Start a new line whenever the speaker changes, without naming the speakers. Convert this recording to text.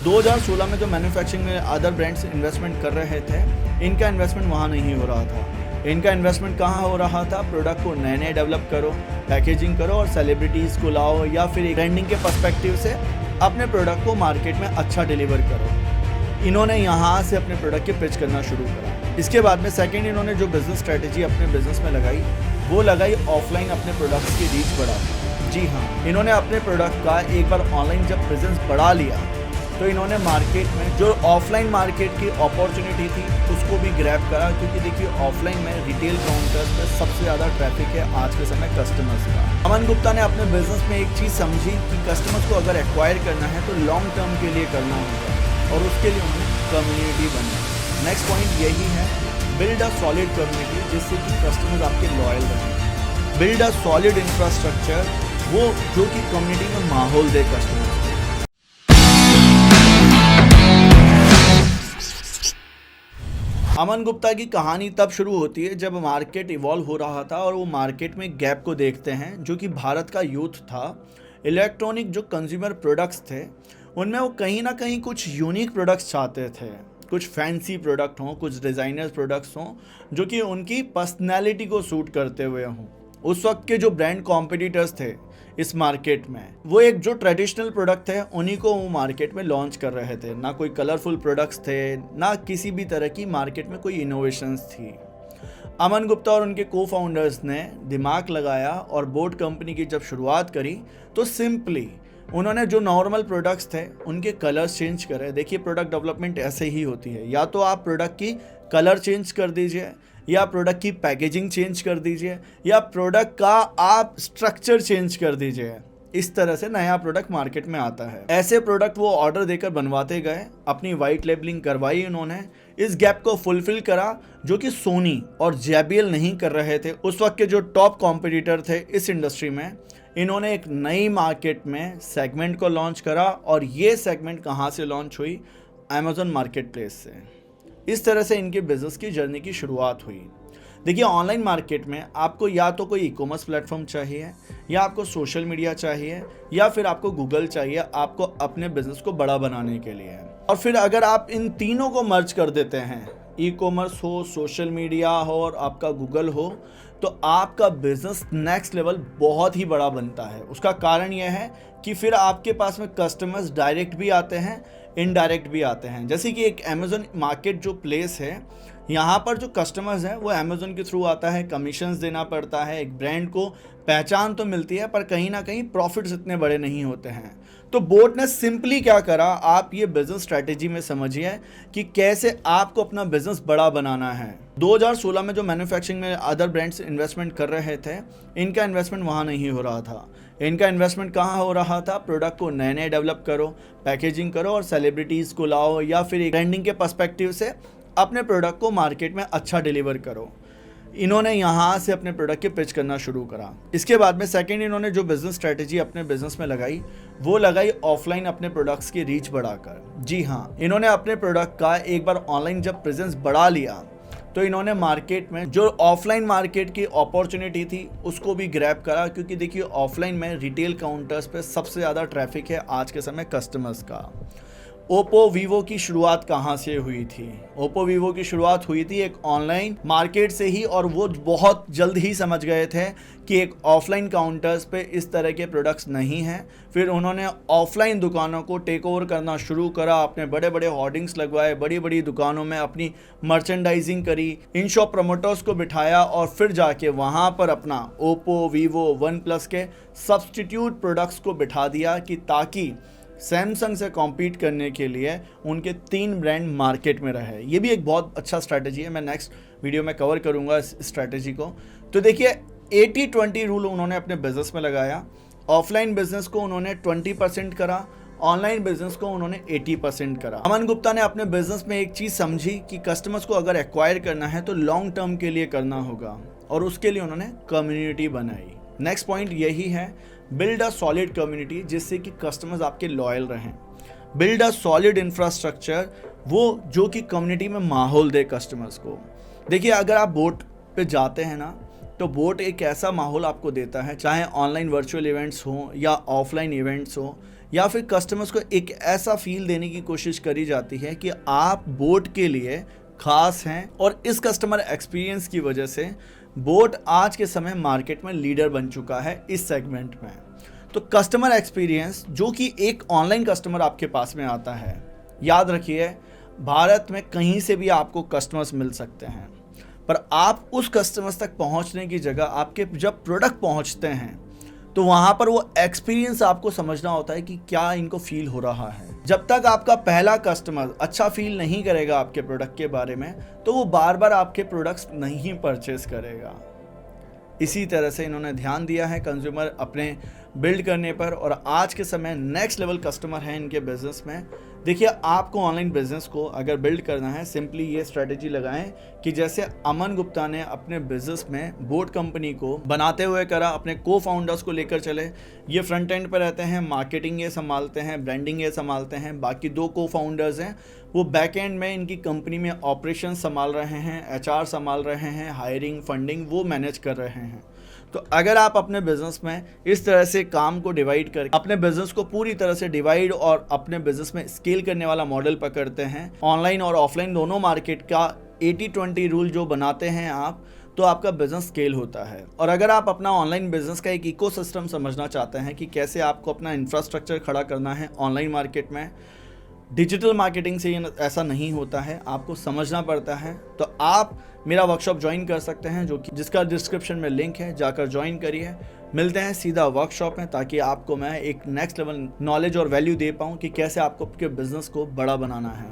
2016 में जो मैन्युफैक्चरिंग में अदर ब्रांड्स इन्वेस्टमेंट कर रहे थे, इनका इन्वेस्टमेंट वहाँ नहीं हो रहा था। इनका इन्वेस्टमेंट कहाँ हो रहा था? प्रोडक्ट को नए नए डेवलप करो, पैकेजिंग करो और सेलिब्रिटीज़ को लाओ, या फिर ब्रांडिंग के पर्सपेक्टिव से अपने प्रोडक्ट को मार्केट में अच्छा डिलीवर करो। इन्होंने यहाँ से अपने प्रोडक्ट के पिच करना शुरू करा। इसके बाद में सेकेंड इन्होंने जो बिजनेस स्ट्रेटेजी अपने बिजनेस में लगाई, वो लगाई ऑफलाइन अपने प्रोडक्ट्स की रीच बढ़ा। जी हाँ, इन्होंने अपने प्रोडक्ट का एक बार ऑनलाइन जब प्रेजेंस बढ़ा लिया, तो इन्होंने मार्केट में जो ऑफलाइन मार्केट की अपॉर्चुनिटी थी उसको भी ग्रैब करा, क्योंकि देखिए ऑफलाइन में रिटेल काउंटर्स पे सबसे ज़्यादा ट्रैफिक है आज के समय कस्टमर्स का। अमन गुप्ता ने अपने बिजनेस में एक चीज़ समझी कि कस्टमर्स को अगर एक्वायर करना है तो लॉन्ग टर्म के लिए करना होगा, और उसके लिए उन्होंने कम्युनिटी बनाई। नेक्स्ट पॉइंट यही है, बिल्ड अ सॉलिड कम्युनिटी जिससे कि कस्टमर्स आपके लॉयल रहें। बिल्ड अ सॉलिड इंफ्रास्ट्रक्चर, वो जो कि कम्युनिटी में माहौल दे कस्टमर्स को। अमन गुप्ता की कहानी तब शुरू होती है जब मार्केट इवॉल्व हो रहा था और वो मार्केट में गैप को देखते हैं, जो कि भारत का यूथ था। इलेक्ट्रॉनिक जो कंज्यूमर प्रोडक्ट्स थे उनमें वो कहीं ना कहीं कुछ यूनिक प्रोडक्ट्स चाहते थे, कुछ फैंसी प्रोडक्ट हों, कुछ डिज़ाइनर प्रोडक्ट्स हों जो कि उनकी पर्सनैलिटी को सूट करते हुए हों। उस वक्त के जो ब्रांड कॉम्पिटिटर्स थे इस मार्केट में, वो एक जो ट्रेडिशनल प्रोडक्ट थे उन्हीं को वो मार्केट में लॉन्च कर रहे थे। ना कोई कलरफुल प्रोडक्ट्स थे, ना किसी भी तरह की मार्केट में कोई इनोवेशंस थी। अमन गुप्ता और उनके को फाउंडर्स ने दिमाग लगाया और बोट कंपनी की जब शुरुआत करी तो सिंपली उन्होंने जो नॉर्मल प्रोडक्ट्स थे उनके कलर्स चेंज करे। देखिए प्रोडक्ट डेवलपमेंट ऐसे ही होती है, या तो आप प्रोडक्ट की कलर चेंज कर दीजिए, या प्रोडक्ट की पैकेजिंग चेंज कर दीजिए, या प्रोडक्ट का आप स्ट्रक्चर चेंज कर दीजिए। इस तरह से नया प्रोडक्ट मार्केट में आता है। ऐसे प्रोडक्ट वो ऑर्डर देकर बनवाते गए, अपनी वाइट लेबलिंग करवाई उन्होंने, इस गैप को फुलफिल करा जो कि सोनी और JBL नहीं कर रहे थे। उस वक्त के जो टॉप कॉम्पिटिटर थे इस इंडस्ट्री में, इन्होंने एक नई मार्केट में सेगमेंट को लॉन्च करा, और ये सेगमेंट कहाँ से लॉन्च हुई? अमेज़न मार्केट प्लेस से। इस तरह से इनके बिजनेस की जर्नी की शुरुआत हुई। देखिए ऑनलाइन मार्केट में आपको या तो कोई ई-कॉमर्स प्लेटफॉर्म चाहिए, या आपको सोशल मीडिया चाहिए, या फिर आपको गूगल चाहिए आपको अपने बिजनेस को बड़ा बनाने के लिए। और फिर अगर आप इन तीनों को मर्ज कर देते हैं, ई-कॉमर्स हो, सोशल मीडिया हो और आपका गूगल हो, तो आपका बिजनेस नेक्स्ट लेवल बहुत ही बड़ा बनता है। उसका कारण यह है कि फिर आपके पास में कस्टमर्स डायरेक्ट भी आते हैं, इनडायरेक्ट भी आते हैं। जैसे कि एक अमेज़न मार्केट जो प्लेस है, यहाँ पर जो कस्टमर्स हैं वो अमेज़न के थ्रू आता है, कमीशंस देना पड़ता है, एक ब्रांड को पहचान तो मिलती है पर कहीं ना कहीं प्रॉफिट्स इतने बड़े नहीं होते हैं। तो बोट ने सिंपली क्या करा, आप ये बिजनेस स्ट्रेटेजी में समझिए कि कैसे आपको अपना बिजनेस बड़ा बनाना है। 2016 में जो मैन्युफैक्चरिंग में अदर ब्रांड्स इन्वेस्टमेंट कर रहे थे, इनका इन्वेस्टमेंट वहाँ नहीं हो रहा था। इनका इन्वेस्टमेंट कहाँ हो रहा था? प्रोडक्ट को नए नए डेवलप करो, पैकेजिंग करो और सेलिब्रिटीज़ को लाओ, या फिर ब्रांडिंग के पर्सपेक्टिव से अपने प्रोडक्ट को मार्केट में अच्छा डिलीवर करो। इन्होंने यहाँ से अपने प्रोडक्ट के पिच करना शुरू करा। इसके बाद में सेकंड इन्होंने जो बिजनेस स्ट्रेटेजी अपने बिजनेस में लगाई, वो लगाई ऑफलाइन अपने प्रोडक्ट्स की रीच बढ़ाकर। जी हाँ, इन्होंने अपने प्रोडक्ट का एक बार ऑनलाइन जब प्रेजेंस बढ़ा लिया, तो इन्होंने मार्केट में जो ऑफलाइन मार्केट की अपॉर्चुनिटी थी उसको भी ग्रैब करा, क्योंकि देखिए ऑफलाइन में रिटेल काउंटर्स पे सबसे ज़्यादा ट्रैफिक है आज के समय कस्टमर्स का। ओप्पो वीवो की शुरुआत कहाँ से हुई थी? ओप्पो वीवो की शुरुआत हुई थी एक ऑनलाइन मार्केट से ही, और वो बहुत जल्द ही समझ गए थे कि एक ऑफलाइन काउंटर्स पे इस तरह के प्रोडक्ट्स नहीं हैं। फिर उन्होंने ऑफलाइन दुकानों को टेक ओवर करना शुरू करा, अपने बड़े बड़े होर्डिंग्स लगवाए, बड़ी बड़ी दुकानों में अपनी मर्चेंडाइजिंग करी, इन शॉप प्रमोटर्स को बिठाया, और फिर जाके वहाँ पर अपना ओप्पो, वीवो, वन प्लस के सब्सटीट्यूट प्रोडक्ट्स को बिठा दिया, कि ताकि सैमसंग से कॉम्पीट करने के लिए उनके 3 ब्रांड मार्केट में रहे। ये भी एक बहुत अच्छा स्ट्रैटेजी है, मैं नेक्स्ट वीडियो में कवर करूंगा इस स्ट्रैटेजी को। तो देखिए 80-20 रूल उन्होंने अपने बिजनेस में लगाया। ऑफलाइन बिजनेस को उन्होंने 20% करा, ऑनलाइन बिजनेस को उन्होंने 80% करा। अमन गुप्ता ने अपने बिजनेस में एक चीज़ समझी कि कस्टमर्स को अगर एक्वायर करना है तो लॉन्ग टर्म के लिए करना होगा, और उसके लिए उन्होंने कम्युनिटी बनाई। नेक्स्ट पॉइंट यही है, बिल्ड अ सॉलिड कम्युनिटी जिससे कि कस्टमर्स आपके लॉयल रहें। बिल्ड अ सॉलिड इंफ्रास्ट्रक्चर, वो जो कि कम्युनिटी में माहौल दे कस्टमर्स को। देखिए अगर आप बोट पे जाते हैं ना, तो बोट एक ऐसा माहौल आपको देता है, चाहे ऑनलाइन वर्चुअल इवेंट्स हो या ऑफलाइन इवेंट्स हो या फिर कस्टमर्स को एक ऐसा फील देने की कोशिश करी जाती है कि आप बोट के लिए खास हैं। और इस कस्टमर एक्सपीरियंस की वजह से बोट आज के समय मार्केट में लीडर बन चुका है इस सेगमेंट में। तो कस्टमर एक्सपीरियंस जो कि एक ऑनलाइन कस्टमर आपके पास में आता है, याद रखिए भारत में कहीं से भी आपको कस्टमर्स मिल सकते हैं, पर आप उस कस्टमर्स तक पहुंचने की जगह आपके जब प्रोडक्ट पहुंचते हैं तो वहां पर वो एक्सपीरियंस आपको समझना होता है कि क्या इनको फील हो रहा है। जब तक आपका पहला कस्टमर अच्छा फील नहीं करेगा आपके प्रोडक्ट के बारे में तो वो बार बार आपके प्रोडक्ट्स नहीं परचेस करेगा। इसी तरह से इन्होंने ध्यान दिया है कंज्यूमर अपने बिल्ड करने पर और आज के समय नेक्स्ट लेवल कस्टमर है इनके बिजनेस में। देखिए आपको ऑनलाइन बिजनेस को अगर बिल्ड करना है, सिंपली ये स्ट्रेटेजी लगाएं कि जैसे अमन गुप्ता ने अपने बिजनेस में बोट कंपनी को बनाते हुए करा, अपने को फाउंडर्स को लेकर चले। ये फ्रंट एंड पर रहते हैं, मार्केटिंग ये संभालते हैं, ब्रांडिंग ये संभालते हैं। बाकी 2 को फाउंडर्स हैं वो बैक एंड में इनकी कंपनी में ऑपरेशन संभाल रहे हैं, एचआर संभाल रहे हैं, हायरिंग फंडिंग वो मैनेज कर रहे हैं। तो अगर आप अपने बिजनेस में इस तरह से काम को डिवाइड कर अपने बिजनेस को पूरी तरह से डिवाइड और अपने बिजनेस में स्केल करने वाला मॉडल पकड़ते हैं, ऑनलाइन और ऑफलाइन दोनों मार्केट का 80-20 रूल जो बनाते हैं आप, तो आपका बिजनेस स्केल होता है। और अगर आप अपना ऑनलाइन बिजनेस का एक इकोसिस्टम समझना चाहते हैं कि कैसे आपको अपना इंफ्रास्ट्रक्चर खड़ा करना है ऑनलाइन मार्केट में, डिजिटल मार्केटिंग से ऐसा नहीं होता है, आपको समझना पड़ता है, तो आप मेरा वर्कशॉप ज्वाइन कर सकते हैं जिसका डिस्क्रिप्शन में लिंक है, जाकर ज्वाइन करिए। मिलते हैं सीधा वर्कशॉप में ताकि आपको मैं एक नेक्स्ट लेवल नॉलेज और वैल्यू दे पाऊँ कि कैसे आपको आपके बिजनेस को बड़ा बनाना है।